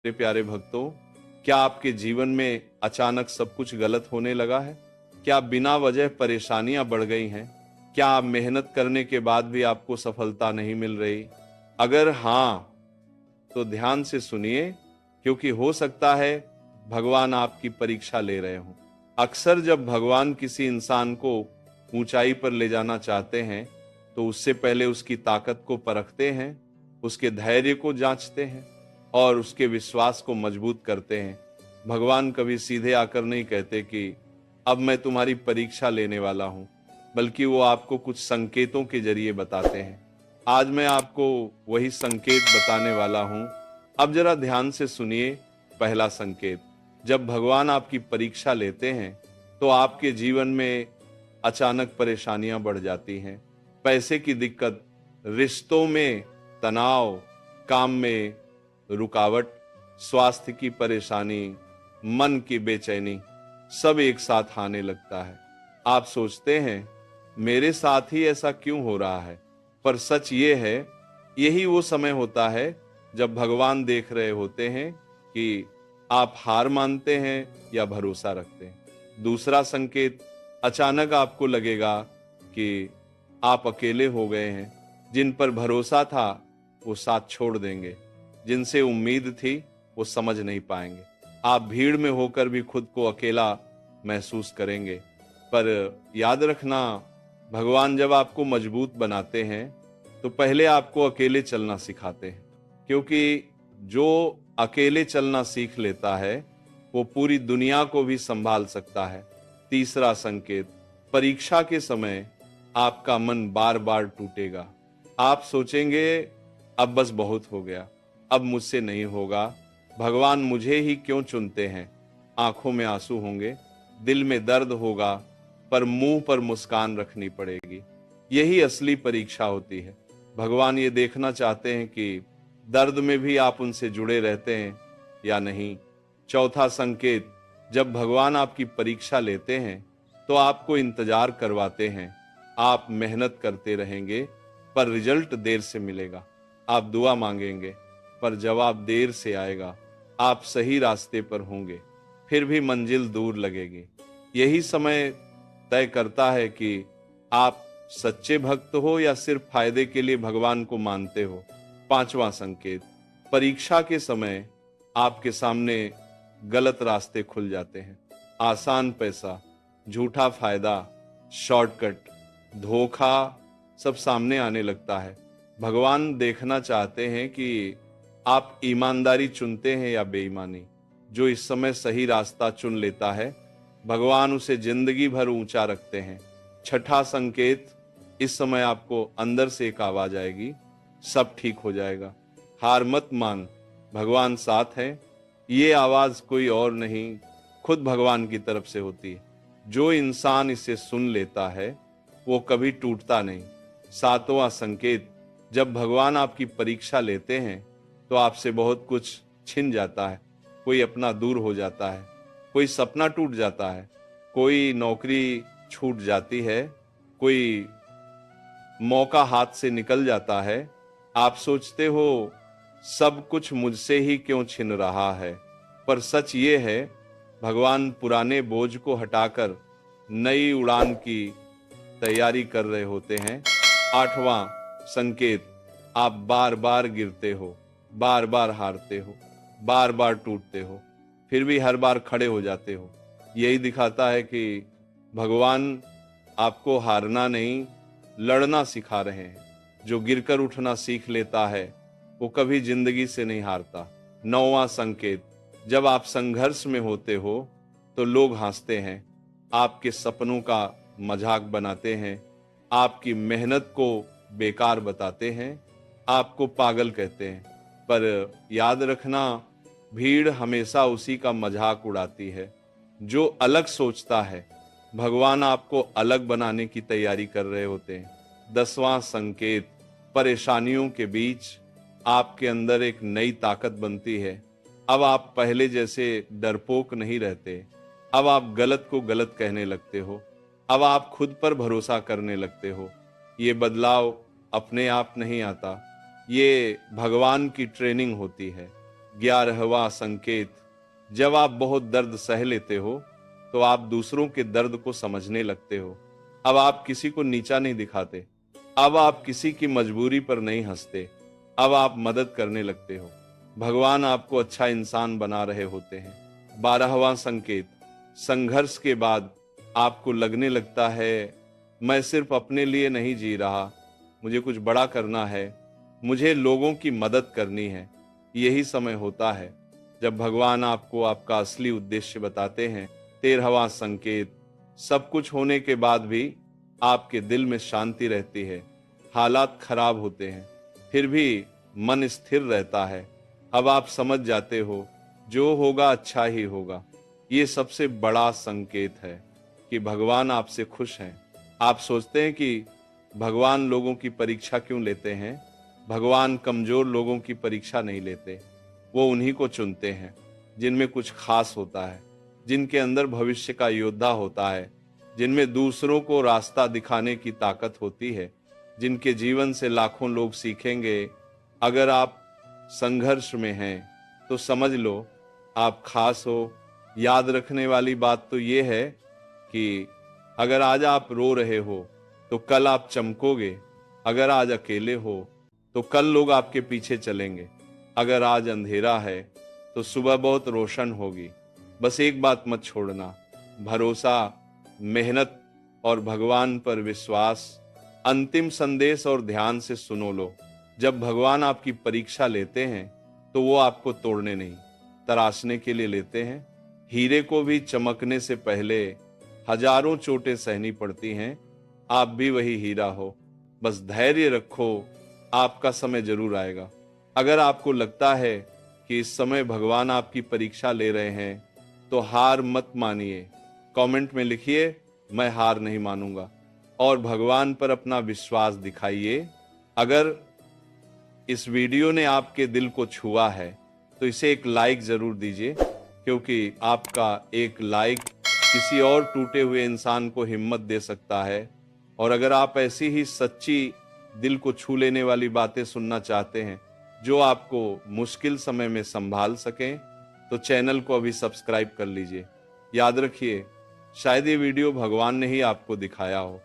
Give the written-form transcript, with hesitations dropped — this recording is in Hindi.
मेरे प्यारे भक्तों, क्या आपके जीवन में अचानक सब कुछ गलत होने लगा है? क्या बिना वजह परेशानियां बढ़ गई हैं? क्या आप मेहनत करने के बाद भी आपको सफलता नहीं मिल रही? अगर हाँ, तो ध्यान से सुनिए, क्योंकि हो सकता है भगवान आपकी परीक्षा ले रहे हों। अक्सर जब भगवान किसी इंसान को ऊंचाई पर ले जाना चाहते हैं, तो उससे पहले उसकी ताकत को परखते हैं, उसके धैर्य को जांचते हैं और उसके विश्वास को मजबूत करते हैं। भगवान कभी सीधे आकर नहीं कहते कि अब मैं तुम्हारी परीक्षा लेने वाला हूं, बल्कि वो आपको कुछ संकेतों के जरिए बताते हैं। आज मैं आपको वही संकेत बताने वाला हूं। अब जरा ध्यान से सुनिए। पहला संकेत, जब भगवान आपकी परीक्षा लेते हैं, तो आपके जीवन में अचानक परेशानियां बढ़ जाती हैं। पैसे की दिक्कत, रिश्तों में तनाव, काम में रुकावट, स्वास्थ्य की परेशानी, मन की बेचैनी, सब एक साथ आने लगता है। आप सोचते हैं, मेरे साथ ही ऐसा क्यों हो रहा है? पर सच ये है, यही वो समय होता है जब भगवान देख रहे होते हैं कि आप हार मानते हैं या भरोसा रखते हैं। दूसरा संकेत, अचानक आपको लगेगा कि आप अकेले हो गए हैं। जिन पर भरोसा था, वो साथ छोड़ देंगे। जिनसे उम्मीद थी, वो समझ नहीं पाएंगे। आप भीड़ में होकर भी खुद को अकेला महसूस करेंगे। पर याद रखना, भगवान जब आपको मजबूत बनाते हैं, तो पहले आपको अकेले चलना सिखाते हैं, क्योंकि जो अकेले चलना सीख लेता है, वो पूरी दुनिया को भी संभाल सकता है। तीसरा संकेत, परीक्षा के समय आपका मन बार बार टूटेगा। आप सोचेंगे, अब बस बहुत हो गया, अब मुझसे नहीं होगा, भगवान मुझे ही क्यों चुनते हैं। आंखों में आंसू होंगे, दिल में दर्द होगा, पर मुंह पर मुस्कान रखनी पड़ेगी। यही असली परीक्षा होती है। भगवान ये देखना चाहते हैं कि दर्द में भी आप उनसे जुड़े रहते हैं या नहीं। चौथा संकेत, जब भगवान आपकी परीक्षा लेते हैं, तो आपको इंतजार करवाते हैं। आप मेहनत करते रहेंगे, पर रिजल्ट देर से मिलेगा। आप दुआ मांगेंगे, पर जवाब देर से आएगा। आप सही रास्ते पर होंगे, फिर भी मंजिल दूर लगेगी। यही समय तय करता है कि आप सच्चे भक्त हो या सिर्फ फायदे के लिए भगवान को मानते हो। पांचवा संकेत, परीक्षा के समय आपके सामने गलत रास्ते खुल जाते हैं। आसान पैसा, झूठा फायदा, शॉर्टकट, धोखा, सब सामने आने लगता है। भगवान देखना चाहते हैं कि आप ईमानदारी चुनते हैं या बेईमानी। जो इस समय सही रास्ता चुन लेता है, भगवान उसे जिंदगी भर ऊंचा रखते हैं। छठा संकेत, इस समय आपको अंदर से एक आवाज आएगी, सब ठीक हो जाएगा, हार मत मान, भगवान साथ है। ये आवाज कोई और नहीं, खुद भगवान की तरफ से होती है। जो इंसान इसे सुन लेता है, वो कभी टूटता नहीं। सातवां संकेत, जब भगवान आपकी परीक्षा लेते हैं, तो आपसे बहुत कुछ छिन जाता है। कोई अपना दूर हो जाता है, कोई सपना टूट जाता है, कोई नौकरी छूट जाती है, कोई मौका हाथ से निकल जाता है। आप सोचते हो, सब कुछ मुझसे ही क्यों छिन रहा है? पर सच ये है, भगवान पुराने बोझ को हटाकर नई उड़ान की तैयारी कर रहे होते हैं। आठवां संकेत, आप बार बार गिरते हो, बार बार हारते हो, बार बार टूटते हो, फिर भी हर बार खड़े हो जाते हो। यही दिखाता है कि भगवान आपको हारना नहीं, लड़ना सिखा रहे हैं। जो गिरकर उठना सीख लेता है, वो कभी जिंदगी से नहीं हारता। नौवां संकेत, जब आप संघर्ष में होते हो, तो लोग हंसते हैं, आपके सपनों का मजाक बनाते हैं, आपकी मेहनत को बेकार बताते हैं, आपको पागल कहते हैं। पर याद रखना, भीड़ हमेशा उसी का मजाक उड़ाती है जो अलग सोचता है। भगवान आपको अलग बनाने की तैयारी कर रहे होते हैं। 10वां संकेत, परेशानियों के बीच आपके अंदर एक नई ताकत बनती है। अब आप पहले जैसे डरपोक नहीं रहते। अब आप गलत को गलत कहने लगते हो। अब आप खुद पर भरोसा करने लगते हो। ये बदलाव अपने आप नहीं आता, ये भगवान की ट्रेनिंग होती है। 11वां संकेत, जब आप बहुत दर्द सह लेते हो तो आप दूसरों के दर्द को समझने लगते हो। अब आप किसी को नीचा नहीं दिखाते, अब आप किसी की मजबूरी पर नहीं हंसते, अब आप मदद करने लगते हो। भगवान आपको अच्छा इंसान बना रहे होते हैं। 12वां संकेत, संघर्ष के बाद आपको लगने लगता है मैं सिर्फ अपने लिए नहीं जी रहा, मुझे कुछ बड़ा करना है, मुझे लोगों की मदद करनी है। यही समय होता है जब भगवान आपको आपका असली उद्देश्य बताते हैं। 13वां संकेत, सब कुछ होने के बाद भी आपके दिल में शांति रहती है। हालात खराब होते हैं फिर भी मन स्थिर रहता है। अब आप समझ जाते हो जो होगा अच्छा ही होगा। ये सबसे बड़ा संकेत है कि भगवान आपसे खुश हैं। आप सोचते हैं कि भगवान लोगों की परीक्षा क्यों लेते हैं? भगवान कमजोर लोगों की परीक्षा नहीं लेते, वो उन्हीं को चुनते हैं जिनमें कुछ खास होता है, जिनके अंदर भविष्य का योद्धा होता है, जिनमें दूसरों को रास्ता दिखाने की ताकत होती है, जिनके जीवन से लाखों लोग सीखेंगे। अगर आप संघर्ष में हैं तो समझ लो आप खास हो। याद रखने वाली बात तो ये है कि अगर आज आप रो रहे हो तो कल आप चमकोगे, अगर आज अकेले हो तो कल लोग आपके पीछे चलेंगे, अगर आज अंधेरा है तो सुबह बहुत रोशन होगी। बस एक बात मत छोड़ना, भरोसा, मेहनत और भगवान पर विश्वास। अंतिम संदेश और ध्यान से सुनो लो, जब भगवान आपकी परीक्षा लेते हैं तो वो आपको तोड़ने नहीं, तराशने के लिए लेते हैं। हीरे को भी चमकने से पहले हजारों चोटें सहनी पड़ती हैं। आप भी वही हीरा हो, बस धैर्य रखो, आपका समय जरूर आएगा। अगर आपको लगता है कि इस समय भगवान आपकी परीक्षा ले रहे हैं तो हार मत मानिए। कमेंट में लिखिए मैं हार नहीं मानूंगा और भगवान पर अपना विश्वास दिखाइए। अगर इस वीडियो ने आपके दिल को छुआ है तो इसे एक लाइक जरूर दीजिए, क्योंकि आपका एक लाइक किसी और टूटे हुए इंसान को हिम्मत दे सकता है। और अगर आप ऐसी ही सच्ची दिल को छू लेने वाली बातें सुनना चाहते हैं जो आपको मुश्किल समय में संभाल सकें तो चैनल को अभी सब्सक्राइब कर लीजिए। याद रखिए, शायद ये वीडियो भगवान ने ही आपको दिखाया हो।